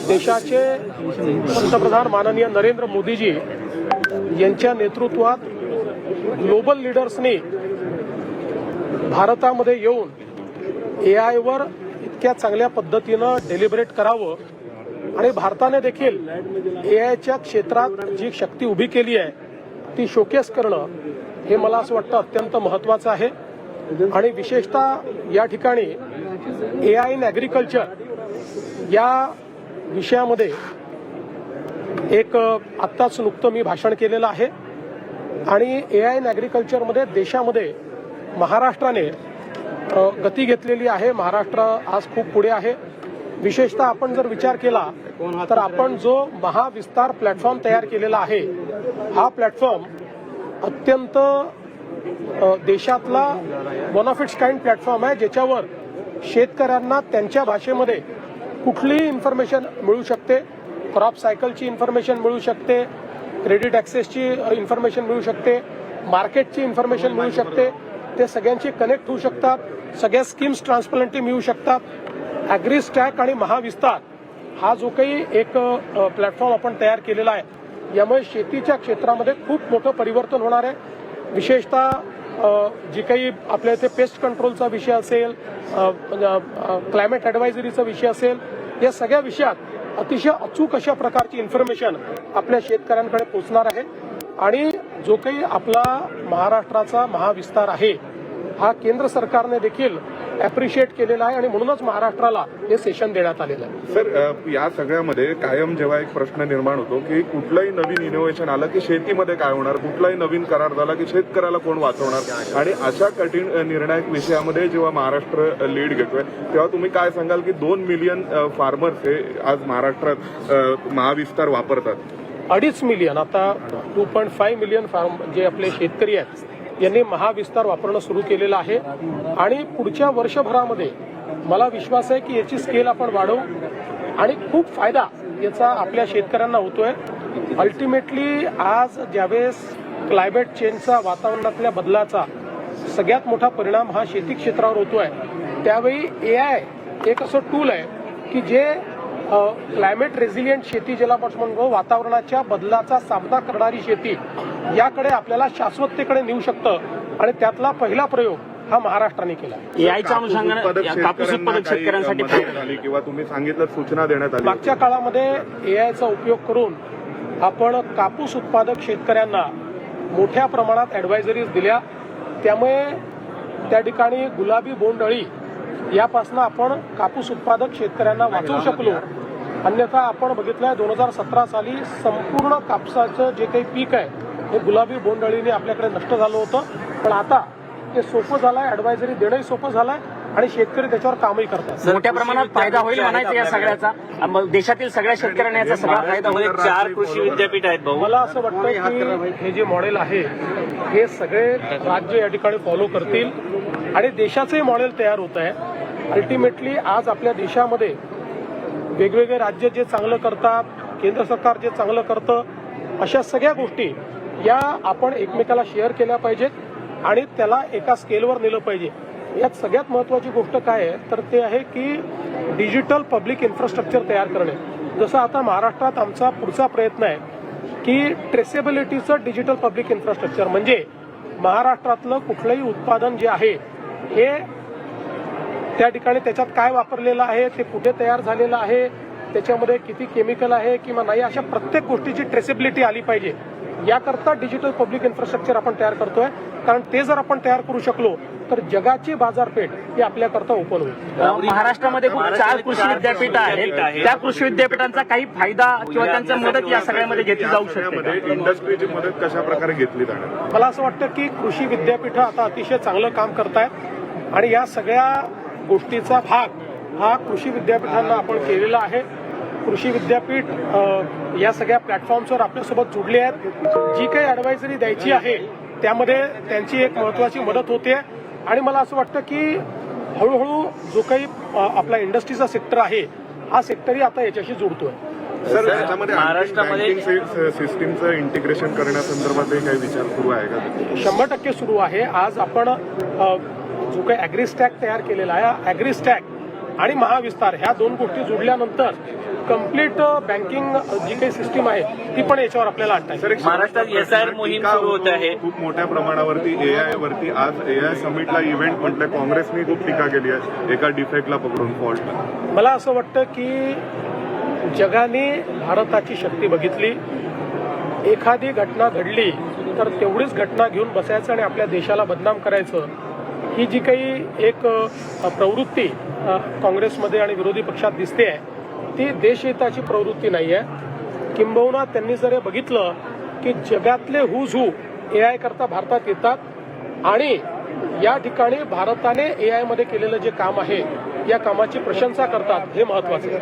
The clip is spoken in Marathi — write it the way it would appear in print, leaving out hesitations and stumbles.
देशाचे पंतप्रधान माननीय नरेंद्र मोदीजी यांच्या नेतृत्वात ग्लोबल लीडर्सनी भारतामध्ये येऊन AI वर इतक्या चांगल्या पद्धतीनं डेलिब्रेट करावं आणि भारताने देखील AIच्या क्षेत्रात जी शक्ती उभी केली आहे ती शोकेस करणं हे मला असं वाटतं अत्यंत महत्त्वाचं आहे। आणि विशेषतः या ठिकाणी AI इन ॲग्रिकल्चर या विषयामध्ये एक आत्ताच नुकतं मी भाषण केलेलं आहे आणि AI इन ॲग्रिकल्चरमध्ये देशामध्ये महाराष्ट्राने गती घेतलेली आहे। महाराष्ट्र आज खूप पुढे आहे। विशेषतः आपण जर विचार केला तर आपण जो महाविस्तार प्लॅटफॉर्म तयार केलेला आहे हा प्लॅटफॉर्म अत्यंत देशातला one of its kind platform आहे, ज्याच्यावर शेतकऱ्यांना त्यांच्या भाषेमध्ये कुठलीही इन्फॉर्मेशन मिळू शकते। क्रॉप सायकलची इन्फॉर्मेशन मिळू शकते, क्रेडिट ॲक्सेसची इन्फॉर्मेशन मिळू शकते, मार्केटची इन्फॉर्मेशन मिळू शकते। ते सगळ्यांची कनेक्ट होऊ शकतात, सगळ्या स्कीम्स ट्रान्सपरंटली मिळू शकतात। ॲग्रीस्टॅक आणि महाविस्तार हा जो काही एक प्लॅटफॉर्म आपण तयार केलेला आहे यामुळे शेतीच्या क्षेत्रामध्ये खूप मोठं परिवर्तन होणार आहे। विशेषतः जी काही आपल्या इथे पेस्ट कंट्रोलचा विषय असेल, क्लायमेट ॲडवायझरीचा विषय असेल, या सगळ्या विषयात अतिशय अचूक अशा प्रकारची इन्फॉर्मेशन आपल्या शेतकऱ्यांकडे पोहोचणार आहे। आणि जो काही आपला महाराष्ट्राचा महाविस्तार आहे हा केंद्र सरकारने देखील ॲप्रिशिएट केलेला आहे आणि म्हणूनच महाराष्ट्राला हे सेशन देण्यात आलेलं आहे। सर, या सगळ्यामध्ये कायम जेव्हा एक प्रश्न निर्माण होतो की कुठलंही नवीन इनोव्हेशन आलं की शेतीमध्ये काय होणार, कुठलाही नवीन करार झाला की शेतकऱ्याला कोण वाचवणार, आणि अशा कठीण निर्णायक विषयामध्ये जेव्हा महाराष्ट्र लीड घेतोय तेव्हा तुम्ही काय सांगाल की 2 मिलियन फार्मर्स हे आज महाराष्ट्रात महाविस्तार वापरतात? 2.5 मिलियन, आता 2.5 मिलियन फार्म जे आपले शेतकरी आहेत यांनी महाविस्तार वापरणं सुरू केलेलं आहे आणि पुढच्या वर्षभरामध्ये मला विश्वास आहे की याची स्केल आपण वाढवू आणि खूप फायदा याचा आपल्या शेतकऱ्यांना होतोय। अल्टिमेटली आज ज्यावेळेस क्लायमेट चेंजचा, वातावरणातल्या बदलाचा सगळ्यात मोठा परिणाम हा शेती क्षेत्रावर होतोय, त्यावेळी AI एक असं टूल आहे की जे क्लायमेट रेझिलियंट शेती ज्याला आपण म्हणतो, वातावरणाच्या बदलाचा सामना करणारी शेती याकडे आपल्याला शाश्वततेकडे नेऊ शकतं आणि त्यातला पहिला प्रयोग हा महाराष्ट्राने केला। AIच्या अनुषंगाने कापूस उत्पादक शेतकऱ्यांसाठी झाली किंवा तुम्ही सांगितलं सूचना देण्यात आली? मागच्या काळामध्ये AIचा उपयोग करून आपण कापूस उत्पादक शेतकऱ्यांना मोठ्या प्रमाणात ॲडवायझरीज दिल्या, त्यामुळे त्या ठिकाणी गुलाबी बोंडअळी यापासून आपण कापूस उत्पादक शेतकऱ्यांना वाचवू शकलो। अन्यथा आपण बघितलं 2017 साली संपूर्ण कापसाचं जे काही पीक आहे हे गुलाबी बोंडअळीने आपल्याकडे नष्ट झालं होतं, पण आता ते सोपं झालंय, ॲडवायझरी देणंही सोपं झालंय आणि शेतकरी त्याच्यावर कामही करतात। मोठ्या प्रमाणात फायदा होईल म्हणायचं या सगळ्याचा, देशातील सगळ्या शेतकऱ्यांना याचा सगळा फायदा होईल। 4 कृषी विद्यापीठ आहेत भाऊ। मला असं वाटतं की हे जे मॉडेल आहे हे सगळे राज्य या ठिकाणी फॉलो करतील आणि देशाचंही मॉडेल तयार होत आहे। अल्टिमेटली आज आपल्या देशामध्ये वेगवेगळे राज्य जे चांगलं करतात, केंद्र सरकार जे चांगलं करतं, अशा सगळ्या गोष्टी या आपण एकमेकाला शेअर केल्या पाहिजेत आणि त्याला एका स्केलवर नेलं पाहिजे। यात सगळ्यात महत्त्वाची गोष्ट काय आहे तर ते आहे की डिजिटल पब्लिक इन्फ्रास्ट्रक्चर तयार करणे। जसं आता महाराष्ट्रात आमचा पुढचा प्रयत्न आहे की ट्रेसेबिलिटीचं डिजिटल पब्लिक इन्फ्रास्ट्रक्चर, म्हणजे महाराष्ट्रातलं कुठलंही उत्पादन जे आहे हे त्या ठिकाणी त्याच्यात काय वापरलेलं आहे, ते कुठे तयार झालेलं आहे, त्याच्यामध्ये किती केमिकल आहे किंवा नाही, अशा प्रत्येक गोष्टीची ट्रेसेबिलिटी आली पाहिजे। याकरता डिजिटल पब्लिक इन्फ्रास्ट्रक्चर आपण तयार करतोय, कारण ते जर आपण तयार करू शकलो तर जगाची बाजारपेठ ही आपल्याकरता ओपन होईल। महाराष्ट्रामध्ये 4 कृषी विद्यापीठ आहेत, त्या कृषी विद्यापीठांचा काही फायदा किंवा त्यांची मदत या सगळ्यामध्ये घेतली जाऊ शकते? इंडस्ट्रीची मदत कशा प्रकारे घेतली जाणार? मला असं वाटतं की कृषी विद्यापीठं आता अतिशय चांगलं काम करतायत आणि या सगळ्या गोष्टीचा भाग हा कृषी विद्यापीठांना आपण केलेला आहे। कृषी विद्यापीठ या सगळ्या प्लॅटफॉर्म्सवर आपल्यासोबत जुडले आहेत। जी काही ॲडवायझरी द्यायची आहे त्यामध्ये त्यांची एक महत्त्वाची मदत होते आणि मला असं वाटतं की हळूहळू जो काही आपला इंडस्ट्रीचा सेक्टर आहे हा सेक्टरही आता याच्याशी जुडतोय। सर, याच्यामध्ये महाराष्ट्रामध्ये सिस्टीमचं इंटिग्रेशन करण्यासंदर्भात काही विचार सुरू आहे का? 100% सुरू आहे। आज आपण जो काही ॲग्रीस्टॅक तयार केलेला आहे, ॲग्रीस्टॅक आणि महाविस्तार ह्या दोन गोष्टी जोडल्यानंतर कम्प्लीट बँकिंग जी काही सिस्टीम आहे ती पण याच्यावर आपल्याला आणता येईल. महाराष्ट्रात SIR मोहीम सुरू होत आहे. खूप मोठ्या प्रमाणावरती एआय वरती आज एआय समिटला इव्हेंट म्हटलं, काँग्रेसने खूप टीका केली आहे एका डिफेक्टला पकडून फॉल्ट. मला असं वाटतं की जगाने भारताची शक्ती बघितली. एखादी घटना घडली तर तेवढीच घटना घेऊन बसायचं आणि आपल्या देशाला बदनाम करायचं, ही जी काही एक प्रवृत्ती काँग्रेसमध्ये आणि विरोधी पक्षात दिसते आहे ती देशहिताची प्रवृत्ती नाही आहे. किंबहुना त्यांनी जर हे बघितलं की जगातले हुज हू एआय करता भारतात येतात आणि या ठिकाणी भारताने एआय मध्ये केलेलं जे काम आहे या कामाची प्रशंसा करतात, हे महत्वाचं आहे.